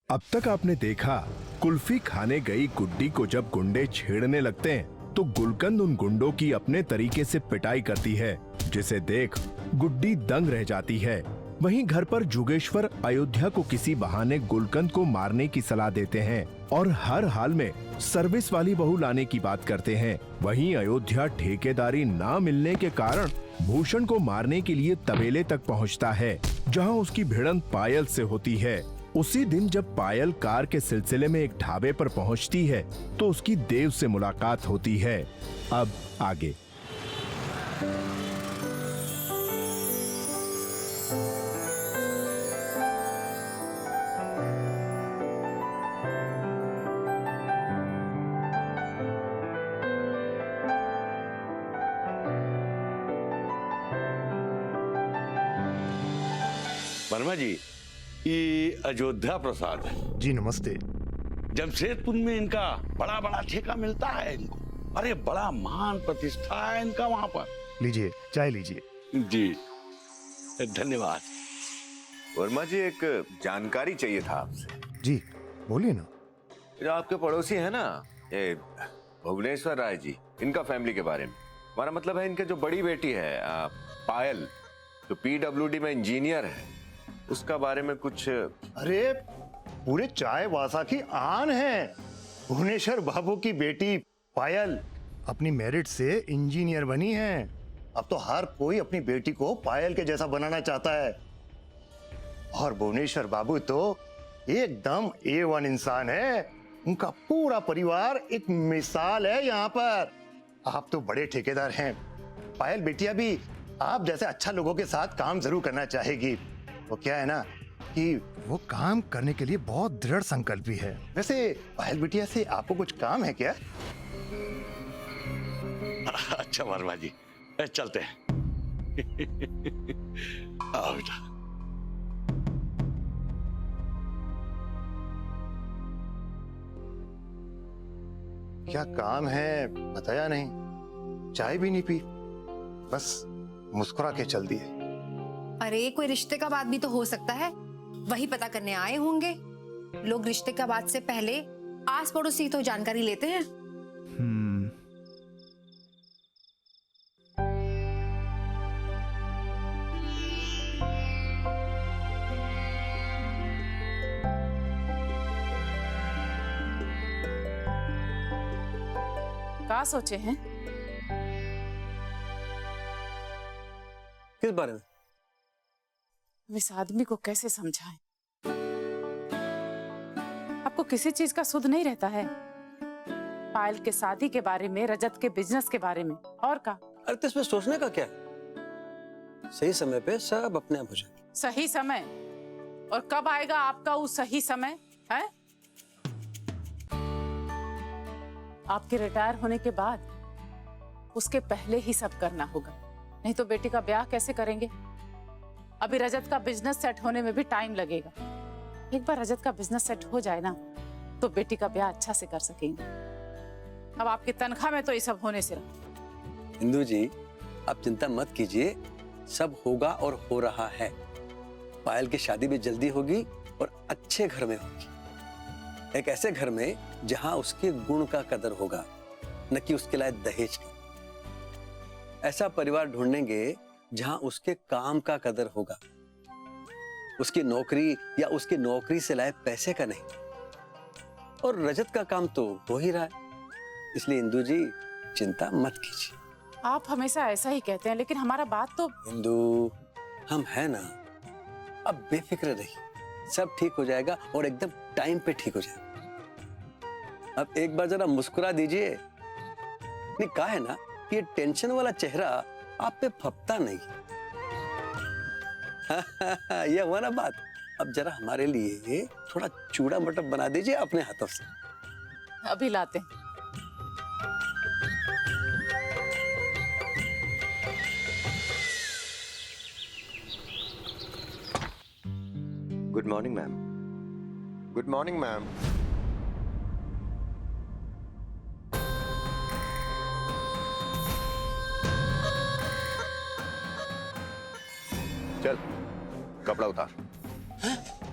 अब तक आपने देखा, कुल्फी खाने गई गुड्डी को जब गुंडे छेड़ने लगते हैं तो गुलकंद उन गुंडों की अपने तरीके से पिटाई करती है, जिसे देख गुड्डी दंग रह जाती है। वहीं घर पर जुगेश्वर अयोध्या को किसी बहाने गुलकंद को मारने की सलाह देते हैं और हर हाल में सर्विस वाली बहू लाने की बात करते हैं। वहीं अयोध्या ठेकेदारी ना मिलने के कारण भूषण को मारने के लिए तबेले तक पहुंचता है, जहां उसकी भिड़ंत पायल से होती है। उसी दिन जब पायल कार के सिलसिले में एक ढाबे पर पहुंचती है तो उसकी देव से मुलाकात होती है। अब आगे। वर्मा जी, ये अयोध्या प्रसाद है। जी नमस्ते। जमशेदपुर में इनका बड़ा बड़ा ठेका मिलता है इनको। अरे बड़ा मान प्रतिष्ठा है इनका वहां पर। लीजिए, चाय लीजिए। जी धन्यवाद। वर्मा जी, एक जानकारी चाहिए था आपसे। जी बोलिए ना। जो आपके पड़ोसी है ना, ये भुवनेश्वर राय जी, इनका फैमिली के बारे में। हमारा मतलब है इनके जो बड़ी बेटी है पायल, जो PWD में इंजीनियर है, उसका बारे में कुछ। अरे पूरे चाय वासा की आन है। भुवनेश्वर बाबू की बेटी पायल अपनी मेरिट से इंजीनियर बनी है। अब तो हर कोई अपनी बेटी को पायल के जैसा बनाना चाहता है। और भुवनेश्वर बाबू तो एकदम A1 इंसान है। उनका पूरा परिवार एक मिसाल है यहाँ पर। आप तो बड़े ठेकेदार हैं। पायल बेटिया भी आप जैसे अच्छा लोगों के साथ काम जरूर करना चाहेगी। वो क्या है ना कि वो काम करने के लिए बहुत दृढ़ संकल्पी है। वैसे पायल बिटिया से आपको कुछ काम है क्या? अच्छा वर्मा जी, चलते हैं। आओ बेटा। क्या काम है बताया नहीं, चाय भी नहीं पी, बस मुस्कुरा के चल दिए। अरे कोई रिश्ते का बात भी तो हो सकता है, वही पता करने आए होंगे। लोग रिश्ते का बात से पहले आस पड़ोसी तो जानकारी लेते हैं। क्या सोचे हैं? किस बारे में? इस आदमी को कैसे समझाएं? आपको किसी चीज का सुध नहीं रहता है। पायल के शादी के बारे में, रजत के बिजनेस के बारे में, और का। अरे तो इसमें सोचने का क्या है? सही समय पे सब अपने आप हो जाए। सही समय? और कब आएगा आपका वो सही समय है? आपके रिटायर होने के बाद, उसके पहले ही सब करना होगा, नहीं तो बेटी का ब्याह कैसे करेंगे? अभी रजत का बिजनेस सेट होने में भी टाइम लगेगा। एक बार रजत का बिजनेस सेट हो जाए ना, तो बेटी का ब्याह अच्छा से कर सकेंगे। अब आपकी तनख्वाह में तो ये सब होने से रहा। इंदु जी, आप चिंता मत कीजिए, सब होगा और हो रहा है। पायल की शादी भी जल्दी होगी और अच्छे घर में होगी। एक ऐसे घर में जहां उसके गुण का कदर होगा, न कि उसके लायक दहेज का। ऐसा परिवार ढूंढेंगे जहां उसके काम का कदर होगा, उसकी नौकरी या उसकी नौकरी से लाए पैसे का नहीं। और रजत का काम तो हो ही रहा है, इसलिए इंदु जी चिंता मत कीजिए। आप हमेशा ऐसा ही कहते हैं, लेकिन हमारा बात तो। इंदु, हम है ना, अब बेफिक्र रहिए, सब ठीक हो जाएगा और एकदम टाइम पे ठीक हो जाएगा। अब एक बार जरा मुस्कुरा दीजिए। नहीं, कहा है ना कि ये टेंशन वाला चेहरा आप पे फपता नहीं। ये हुआ ना बात। अब जरा हमारे लिए थोड़ा चूड़ा मटर बना दीजिए अपने हाथों से। अभी लाते हैं। Good morning ma'am. Good morning ma'am. चल कपड़ा उतार।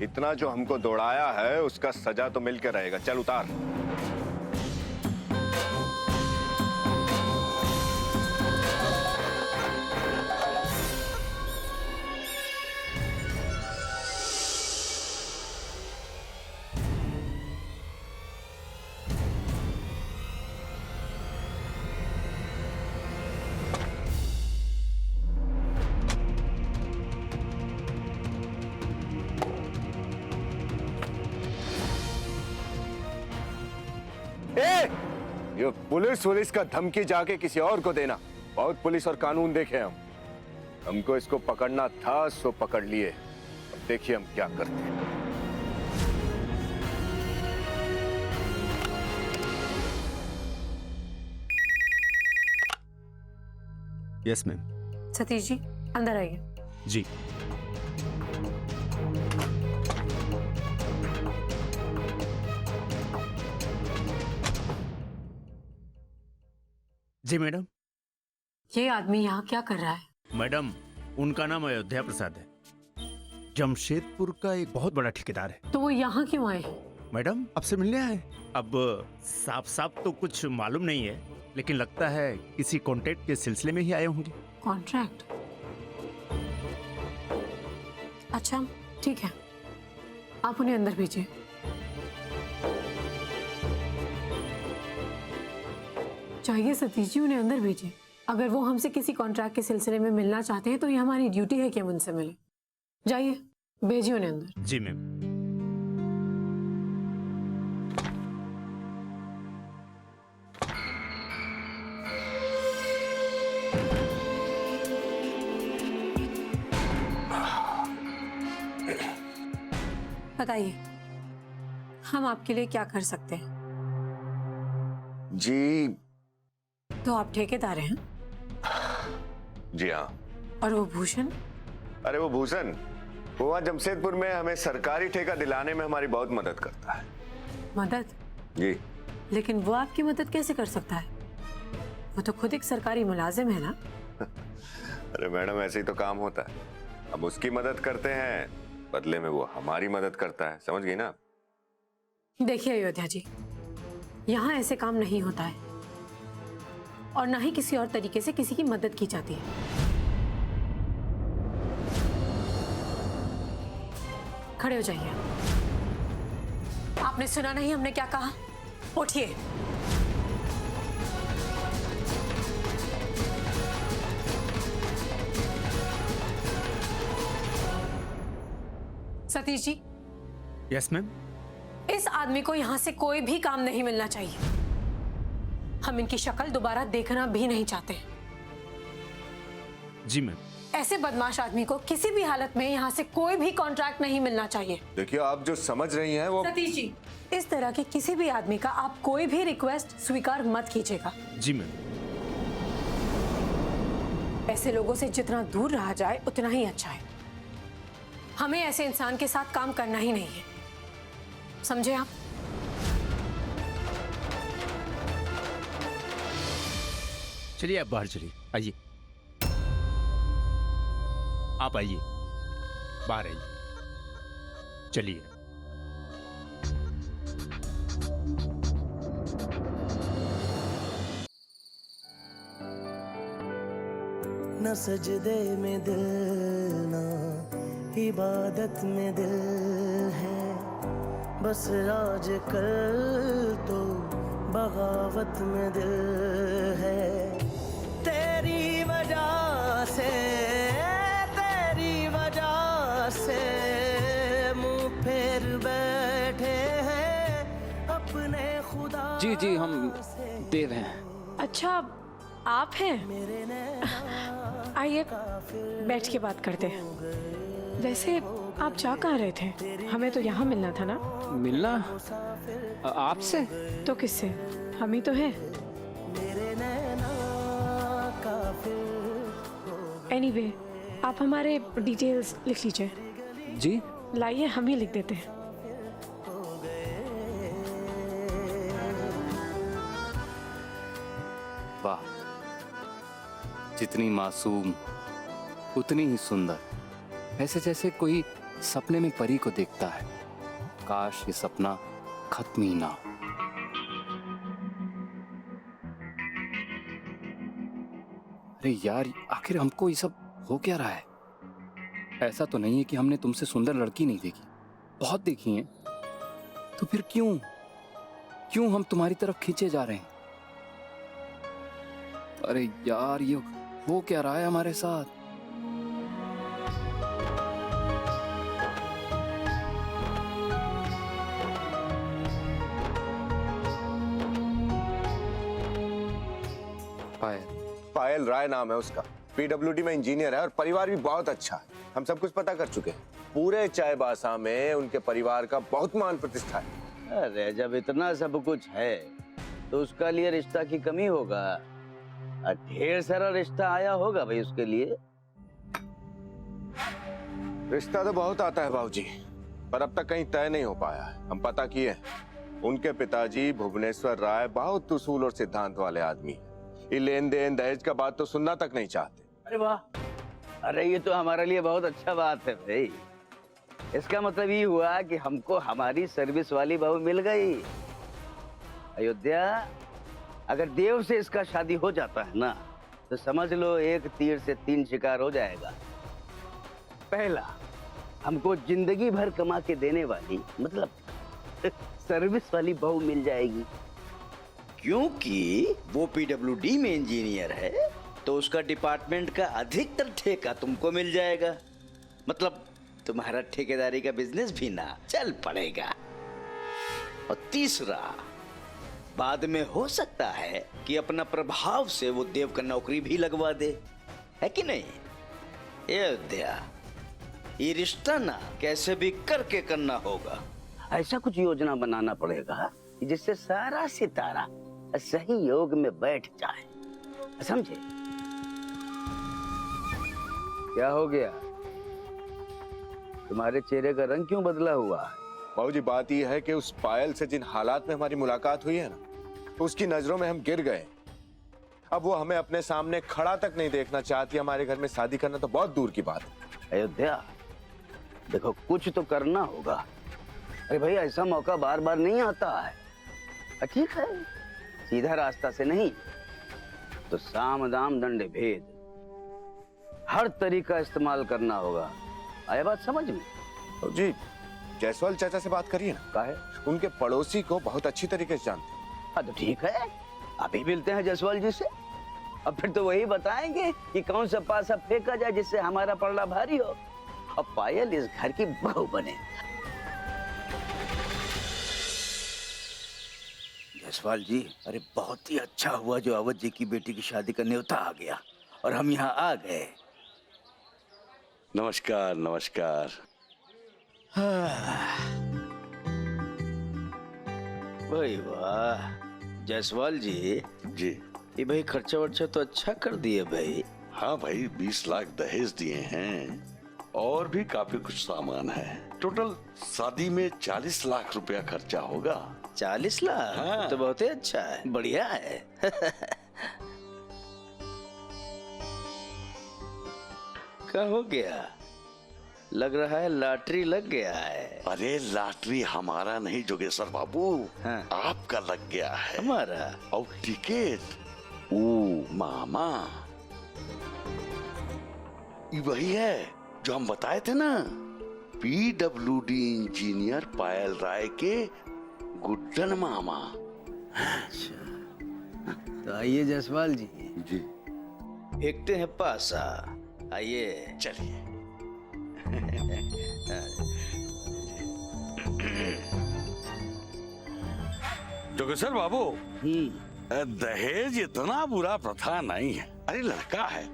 इतना जो हमको दौड़ाया है उसका सजा तो मिलकर रहेगा। चल उतार। ये पुलिस का धमकी जाके किसी और को देना, बहुत पुलिस और कानून देखे हम। हमको इसको पकड़ना था सो पकड़ लिए। अब देखिए हम क्या करते हैं। Yes ma'am. सतीश जी अंदर आइए। जी। जी मैडम। ये आदमी यहाँ क्या कर रहा है? मैडम उनका नाम अयोध्या प्रसाद है, जमशेदपुर का एक बहुत बड़ा ठेकेदार है। तो वो यहाँ क्यों आए हैं? मैडम आपसे मिलने आए। अब साफ साफ तो कुछ मालूम नहीं है, लेकिन लगता है किसी कॉन्ट्रैक्ट के सिलसिले में ही आए होंगे। कॉन्ट्रैक्ट? अच्छा ठीक है, आप उन्हें अंदर भेजिए। चाहिए सतीश जी, उन्हें अंदर भेजिए। अगर वो हमसे किसी कॉन्ट्रैक्ट के सिलसिले में मिलना चाहते हैं तो ये हमारी ड्यूटी है कि हम उनसे मिलें। जाइए, भेजिए उन्हें अंदर। जी मैम। बताइए हम आपके लिए क्या कर सकते हैं? जी। तो आप ठेकेदार हैं? जी हाँ। और वो भूषण? अरे वो भूषण, वो वहाँ जमशेदपुर में हमें सरकारी ठेका दिलाने में हमारी बहुत मदद करता है। मदद? जी। लेकिन वो आपकी मदद कैसे कर सकता है? वो तो खुद एक सरकारी मुलाजिम है ना। अरे मैडम ऐसे ही तो काम होता है। हम उसकी मदद करते हैं, बदले में वो हमारी मदद करता है। समझ गई ना? देखिए अयोध्या जी, यहाँ ऐसे काम नहीं होता है और ना ही किसी और तरीके से किसी की मदद की जाती है। खड़े हो जाइए। आपने सुना नहीं हमने क्या कहा? उठिए। सतीश जी। Yes ma'am. इस आदमी को यहाँ से कोई भी काम नहीं मिलना चाहिए। हम इनकी शक्ल दोबारा देखना भी नहीं चाहते। जी मैम। ऐसे बदमाश आदमी को किसी भी हालत में यहाँ से कोई भी कॉन्ट्रैक्ट नहीं मिलना चाहिए। देखिए आप जो समझ रही हैं वो। सतीश जी, इस तरह के किसी भी आदमी का आप कोई भी रिक्वेस्ट स्वीकार मत कीजिएगा। जी मैम। ऐसे लोगों से जितना दूर रहा जाए उतना ही अच्छा है। हमें ऐसे इंसान के साथ काम करना ही नहीं है, समझे आप? चलिए आप बाहर चलिए, आइए। आप आइए, बाहर आइए। चलिए। न सजदे में दिल, ना इबादत में दिल है, बस आजकल तो बगावत में दिल है। तेरी वजह से मुंह फेर बैठे हैं अपने खुदा। जी जी हम देव हैं। अच्छा आप हैं? आइए बैठ के बात करते हैं। वैसे आप जा कहाँ रहे थे? हमें तो यहाँ मिलना था ना। मिलना? आपसे? तो किससे? हम ही तो हैं। एनीवे, आप हमारे डिटेल्स लिख लीजिए। जी लाइए, हम ही लिख देते हैं। वाह, जितनी मासूम उतनी ही सुंदर। ऐसे जैसे कोई सपने में परी को देखता है। काश ये सपना खत्म ही ना हो। अरे यार, आखिर हमको ये सब हो क्या रहा है? ऐसा तो नहीं है कि हमने तुमसे सुंदर लड़की नहीं देखी, बहुत देखी हैं। तो फिर क्यों हम तुम्हारी तरफ खींचे जा रहे हैं? अरे यार, ये हो क्या रहा है हमारे साथ? पायल राय नाम है उसका, पीडब्ल्यूडी में इंजीनियर है और परिवार भी बहुत अच्छा है। हम सब कुछ पता कर चुके हैं। पूरे चाईबासा में उनके परिवार का बहुत मान प्रतिष्ठा है। अरे जब इतना सब कुछ है तो उसका लिए रिश्ता की कमी होगा। ढेर सारा रिश्ता आया होगा भाई उसके लिए। रिश्ता तो बहुत आता है बाबूजी, पर अब तक कहीं तय नहीं हो पाया है। हम पता किए, उनके पिताजी भुवनेश्वर राय बहुत उसूल और सिद्धांत वाले आदमी हैं। ये लेन देन दहेज का बात तो सुनना तक नहीं चाहते। अरे वाह, अरे ये तो हमारे लिए बहुत अच्छा बात है भाई। इसका मतलब ये हुआ कि हमको हमारी सर्विस वाली बहू मिल गई। अयोध्या, अगर देव से इसका शादी हो जाता है ना तो समझ लो एक तीर से 3 शिकार हो जाएगा। पहला, हमको जिंदगी भर कमा के देने वाली मतलब सर्विस वाली बहू मिल जाएगी, क्योंकि वो पीडब्ल्यूडी में इंजीनियर है तो उसका डिपार्टमेंट का अधिकतर ठेका तुमको मिल जाएगा। मतलब तुम्हारा ठेकेदारी का बिजनेस भी ना चल पड़ेगा। और तीसरा, बाद में हो सकता है कि अपना प्रभाव से वो देव का नौकरी भी लगवा दे, है कि नहीं? अयोध्या, ये रिश्ता ना कैसे भी करके करना होगा। ऐसा कुछ योजना बनाना पड़ेगा जिससे सारा सितारा सही योग में बैठ जाए, समझे? क्या हो गया? तुम्हारे चेहरे का रंग क्यों बदला हुआ है? बाबूजी, बात यह है कि उस पायल से जिन हालात में हमारी मुलाकात हुई है ना, तो उसकी नजरों में हम गिर गए। अब वो हमें अपने सामने खड़ा तक नहीं देखना चाहती। हमारे घर में शादी करना तो बहुत दूर की बात है। अयोध्या, देखो कुछ तो करना होगा। अरे भाई, ऐसा मौका बार बार नहीं आता है। ठीक है, सीधा रास्ता से नहीं तो साम दाम दंड भेद, हर तरीका इस्तेमाल करना होगा। आया बात समझ में? जी, जायसवाल चाचा से बात करिए ना। काहे? उनके पड़ोसी को बहुत अच्छी तरीके से जानते हैं। हाँ तो ठीक है, अभी मिलते हैं जायसवाल जी से। अब फिर तो वही बताएंगे कि कौन सा पासा फेंका जाए जिससे हमारा पलड़ा भारी हो और पायल इस घर की बहू बने। जायसवाल जी, अरे बहुत ही अच्छा हुआ जो अवध जी की बेटी की शादी का न्योता आ गया और हम यहाँ आ गए। नमस्कार नमस्कार। भाई वाह जायसवाल जी। जी। ये भाई खर्चा वर्चा तो अच्छा कर दिए भाई। हाँ भाई, 20 लाख दहेज दिए हैं और भी काफी कुछ सामान है। टोटल शादी में 40 लाख रुपया खर्चा होगा। 40 लाख? हाँ। तो बहुत ही अच्छा है, बढ़िया है। क्या हो गया? लग रहा है लॉटरी लग गया है। अरे लॉटरी हमारा नहीं जोगेश्वर बाबू, हाँ। आपका लग गया है। हमारा? और टिकट ओ मामा, ये वही है जो हम बताए थे ना, पीडब्ल्यूडी इंजीनियर पायल राय के गुड्डन मामा। तो आइए जायसवाल जी, जी फेंकते हैं पासा। आइए चलिए। जोगेश्वर बाबू, दहेज इतना बुरा प्रथा नहीं है। अरे लड़का है,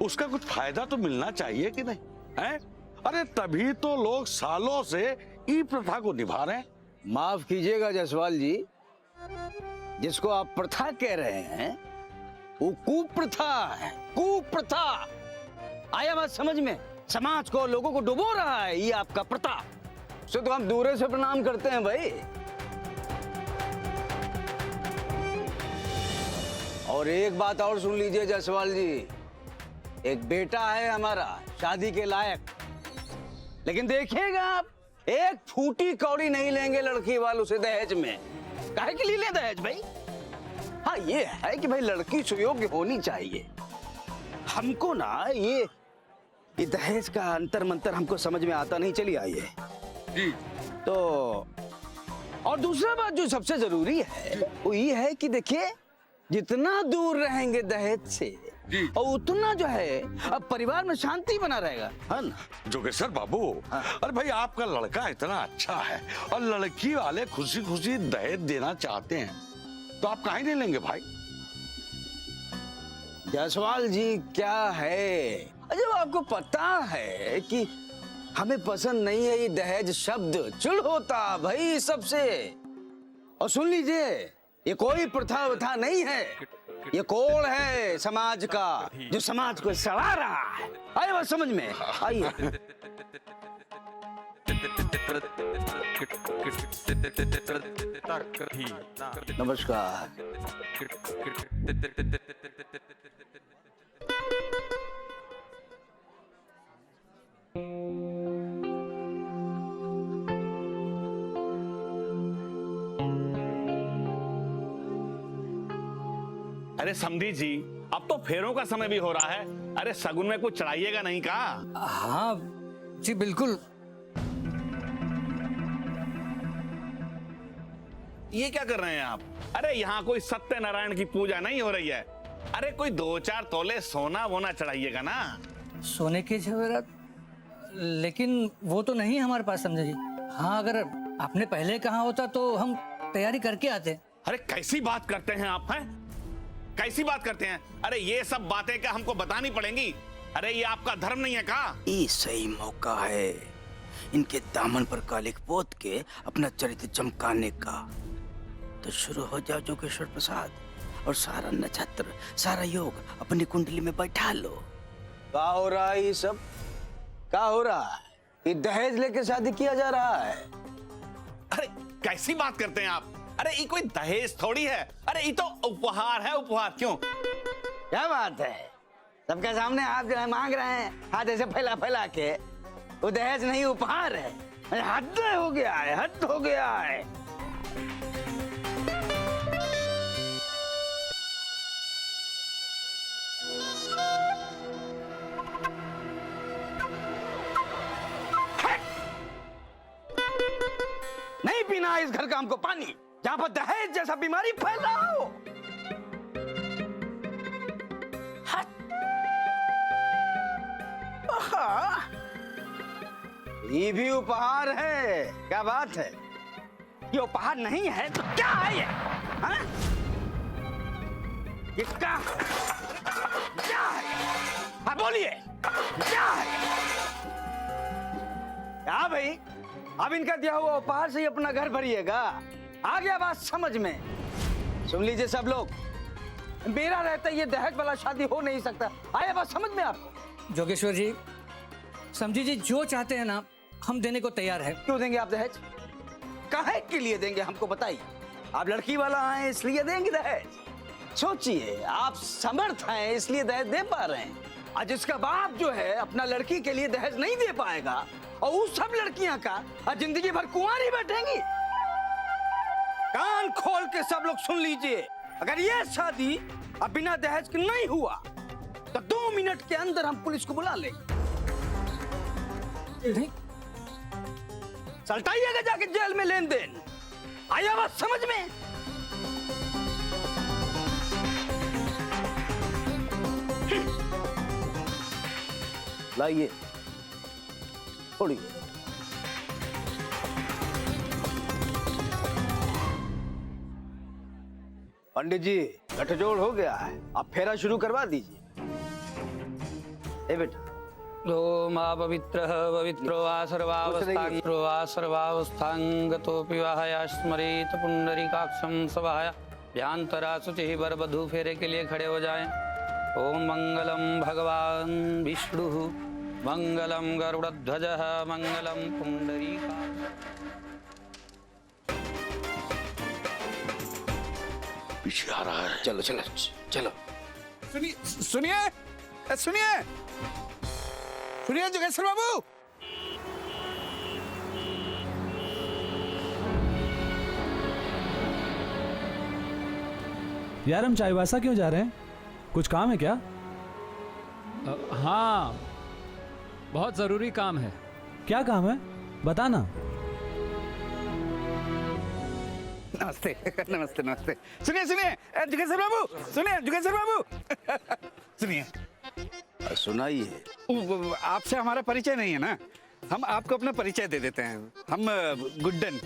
उसका कुछ फायदा तो मिलना चाहिए कि नहीं है? अरे तभी तो लोग सालों से ई प्रथा को निभा रहे हैं। माफ कीजिएगा जायसवाल जी, जिसको आप प्रथा कह रहे हैं वो कुप्रथा है, कुप्रथा। आया बात समझ में? समाज को, लोगों को डुबो रहा है ये आपका प्रथा। उसे तो हम दूर से प्रणाम करते हैं भाई। और एक बात और सुन लीजिए जायसवाल जी, एक बेटा है हमारा शादी के लायक, लेकिन देखिएगा आप, एक फूटी कौड़ी नहीं लेंगे लड़की वालों से दहेज में। काहे के लिए ले दहेज भाई? हाँ ये है कि भाई लड़की सुयोग्य होनी चाहिए। हमको ना ये दहेज का अंतर मंतर हमको समझ में आता नहीं। चलिए आइए जी। तो और दूसरा बात जो सबसे जरूरी है वो ये है कि देखिए, जितना दूर रहेंगे दहेज से और उतना जो है अब परिवार में शांति बना रहेगा, है ना? जोगेश्वर बाबू, अरे भाई आपका लड़का इतना अच्छा है और लड़की वाले खुशी खुशी दहेज देना चाहते हैं, तो आप काहे नहीं लेंगे भाई? जायसवाल जी क्या है, जब आपको पता है कि हमें पसंद नहीं है ये दहेज शब्द, चिढ़ होता भाई सबसे। और सुन लीजिए, ये कोई प्रथा वथा नहीं है, ये कोड है समाज का जो समाज को सड़ा रहा है। आइए बात समझ में, आइए। नमस्कार। अरे समधी जी, अब तो फेरों का समय भी हो रहा है। अरे सगुन में कुछ चढ़ाइएगा नहीं का? हाँ जी बिल्कुल। ये क्या कर रहे हैं आप? अरे यहाँ कोई सत्यनारायण की पूजा नहीं हो रही है। अरे कोई 2-4 तोले सोना वोना चढ़ाइएगा ना। सोने के जेवरात, लेकिन वो तो नहीं हमारे पास समझे जी। हाँ अगर आपने पहले कहा होता तो हम तैयारी करके आते। अरे कैसी बात करते हैं आप, हैं? कैसी बात करते हैं? अरे ये सब बातें क्या हमको बतानी पड़ेंगी? अरे ये आपका धर्म नहीं है का? ये सही मौका है इनके दामन पर कालिक पोत के अपना चरित्र चमकाने का। तो शुरू हो जाओ जोगेश्वर प्रसाद, और सारा नक्षत्र सारा योग अपनी कुंडली में बैठा लो। क्या हो रहा है ये सब? क्या हो रहा है? ये दहेज लेके शादी किया जा रहा है। अरे कैसी बात करते हैं आप? अरे ये कोई दहेज थोड़ी है। अरे ये तो उपहार है, उपहार। क्यों? क्या बात है, सबके सामने आप जो है मांग रहे हैं हाथ ऐसे फैला फैला के। वो दहेज नहीं उपहार है। हद हो गया है, हद हो गया है। नहीं पीना इस घर का हमको पानी जहां पर दहेज जैसा बीमारी फैला हो। ये भी उपहार है। क्या बात है? ये उपहार नहीं है तो क्या है ये? हाँ? ये क्या है? हाँ बोलिए, क्या है? क्या भाई, अब इनका दिया हुआ उपहार से ही अपना घर भरिएगा? आ गया बात समझ में? सुन लीजिए सब लोग, मेरा रहता ये दहेज वाला शादी हो नहीं सकता। आया बात समझ में आपको? जोगेश्वर जी, समझी जी जो चाहते हैं ना हम देने को तैयार है। क्यों देंगे आप दहेज? काहे के लिए देंगे हमको बताइए। आप लड़की वाला हैं इसलिए देंगे दहेज? सोचिए, आप समर्थ हैं इसलिए दहेज दे पा रहे हैं। आज इसका बाप जो है अपना लड़की के लिए दहेज नहीं दे पाएगा और उस सब लड़कियां का जिंदगी भर कुंवारी बैठेंगी। कान खोल के सब लोग सुन लीजिए, अगर ये शादी अब बिना दहेज के नहीं हुआ तो 2 मिनट के अंदर हम पुलिस को बुला लेंगे। सल्टाइएगा जाके जेल में लेन देन। आया बात समझ में? लाइए थोड़ी। पंडित जी गठजोड़ हो गया है, आप फेरा शुरू करवा दीजिए। ए बेटा, ओम पवित्रः पवित्रो वा सर्वावस्थांगो वा सर्वावस्थांगतोऽपि वाहया स्मरेत पुंडरीकाक्षं सवाहया। भ्यांतरा शुचिः वरवधू फेरे के लिए खड़े हो जाएं। ओम मंगलम भगवान विष्णु, मंगलम गरुड़ध्वजः, मंगलम पुंडरीकाक्षः। पीछे आ रहा है। चलो चलो चलो। सुनिए सुनिए सुनिए सुनिए जोगेश्वर बाबू, यार हम चाईबासा क्यों जा रहे हैं? कुछ काम है क्या? हाँ, बहुत जरूरी काम है। क्या काम है? बताना। नमस्ते नमस्ते नमस्ते। सुनिए सुनिए जुगेश्वर बाबू, सुनिए जुगेश्वर बाबू सुनिए। सुनाइए। आपसे हमारा परिचय नहीं है ना, हम आपको अपना परिचय दे देते हैं। हम गुड्डन,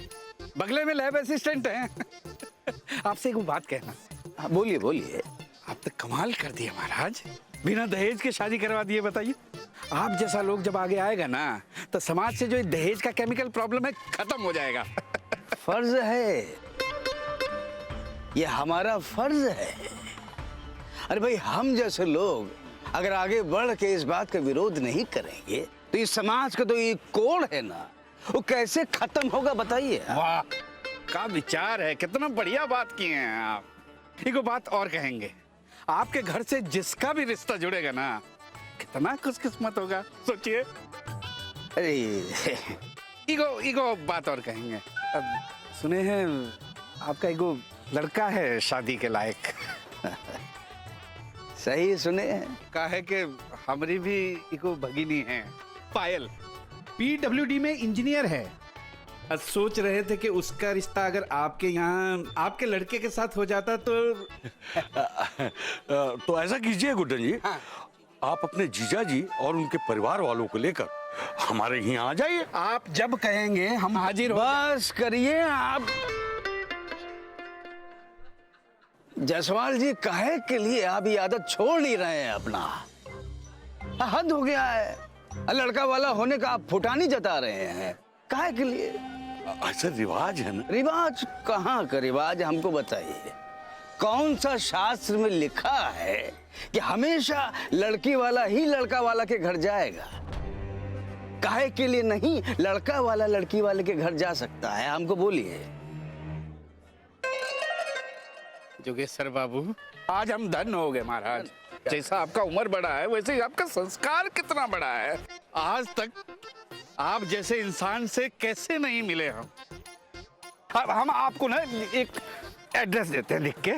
बगले में लैब असिस्टेंट हैं। आपसे एक बात कहना। हाँ, बोलिए बोलिए। आप तो कमाल कर दिए महाराज, बिना दहेज के शादी करवा दिए। बताइए, आप जैसा लोग जब आगे आएगा ना तो समाज से जो दहेज का केमिकल प्रॉब्लम है खत्म हो जाएगा। फर्ज है, ये हमारा फर्ज है। अरे भाई, हम जैसे लोग अगर आगे बढ़ के इस बात का विरोध नहीं करेंगे तो इस समाज का तो ये कोड है ना, वो कैसे खत्म होगा बताइए। वाह, का विचार है, कितना बढ़िया बात किए हैं आप। एक बात और कहेंगे, आपके घर से जिसका भी रिश्ता जुड़ेगा ना, कितना खुशकिस्मत होगा, सोचिए। अरे ईगो बात और कहेंगे। अब सुने हैं आपका ईगो लड़का है शादी के लायक। सही सुने हैं। कहा है कि हमारी भी ईगो भगिनी है पायल, PWD में इंजीनियर है। अब सोच रहे थे कि उसका रिश्ता अगर आपके यहाँ आपके लड़के के साथ हो जाता तो ऐसा कीजिए गुड्डन जी, हाँ। आप अपने जीजा जी और उनके परिवार वालों को लेकर हमारे यहाँ आ जाइए। आप जब कहेंगे हम हाजिर हो। बस करिए आप। जायसवाल जी, काहे के लिए आप ये आदत छोड़ नहीं रहे हैं अपना? हद हो गया है। लड़का वाला होने का आप फुटानी जता रहे हैं। काहे के लिए? ऐसा रिवाज है ना। रिवाज कहाँ का रिवाज, हमको बताइए। कौन सा शास्त्र में लिखा है कि हमेशा लड़की वाला ही लड़का वाला के घर जाएगा? काहे के लिए नहीं लड़का वाला लड़की वाले के घर जा सकता है? हमको बोलिए। जोगेश्वर बाबू, आज हम धन्य हो गए महाराज। जैसा आपका उम्र बड़ा है वैसे ही आपका संस्कार कितना बड़ा है। आज तक आप जैसे इंसान से कैसे नहीं मिले हम। अब हम आपको ना एक एड्रेस देते हैं लिख के,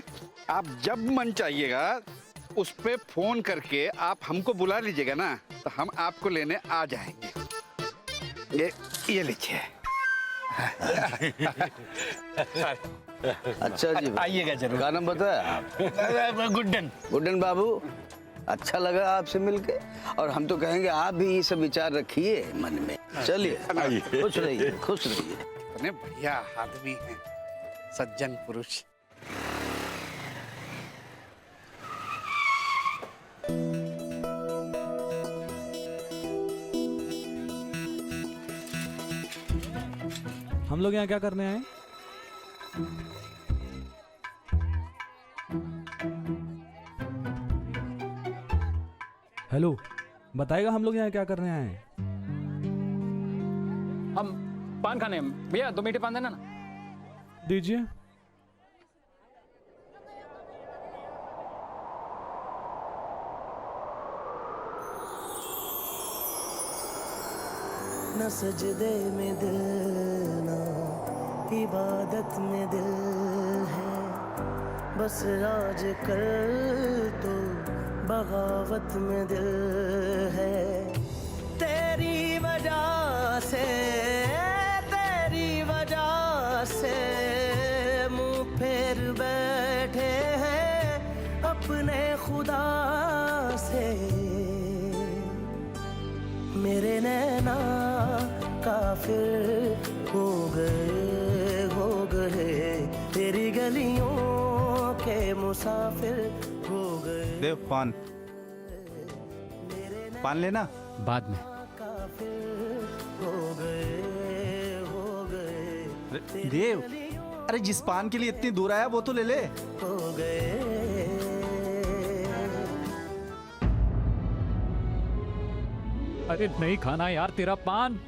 आप जब मन चाहिएगा उस पे फोन करके आप हमको बुला लीजिएगा ना, तो हम आपको लेने आ जाएंगे। ये लिखिए। अच्छा जी, आइएगा जरूर। क्या नाम बताया आप? गुड्डन। गुड्डन बाबू, अच्छा लगा आपसे मिलके, और हम तो कहेंगे आप भी ये सब विचार रखिए मन में। चलिए, खुश रहिए, खुश रहिए। इतने बढ़िया आदमी हैं, सज्जन पुरुष। हम लोग यहाँ क्या करने आए? हेलो, बताएगा हम लोग यहाँ क्या करने आए हैं? हम पान खाने। भैया 2 मीठे पान देना ना। दीजिए। न सजदे में दिल, न इबादत में दिल है, बस आज कल तो बगावत में दिल है। तेरी वजह से मुंह फेर बैठे हैं अपने खुदा से। मेरे नैना काफिर हो गए तेरी गलियों के मुसाफिर हो गए। देव, पान लेना बाद में। हो गए देव, अरे जिस पान के लिए इतनी दूर आया वो तो ले ले। हो गए। अरे नहीं खाना यार तेरा पान।